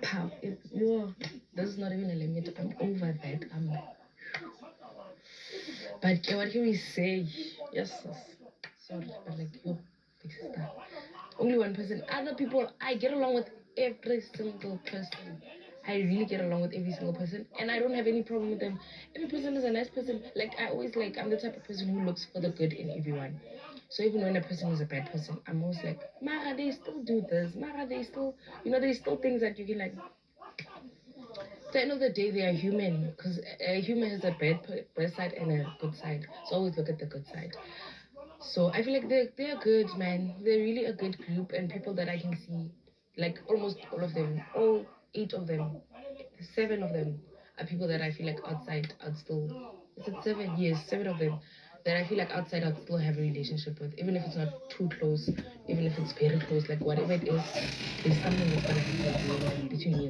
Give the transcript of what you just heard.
This is not even a limit. I'm over that. But what can we say? Yes, sis. Sorry, but like big sister. Only one person. Other people, I get along with every single person. I really get along with every single person, and I don't have any problem with them. Every person is a nice person. Like I always like, I'm the type of person who looks for the good in everyone. So even when a person is a bad person, I'm always like, Mara, they still do this. Mara, they still, there's still things that you can like. At the end of the day, they are human because a human has a bad side and a good side. So always look at the good side. So I feel like they're good, man. They're really a good group and people that I can see, like almost all of them, all 8 of them, 7 of them are people that I feel like outside I'd still. Is it 7? Yes, 7 of them that I feel like outside I'd still have a relationship with, even if it's not too close, even if it's very close, like whatever it is, there's something that's gonna happen between you.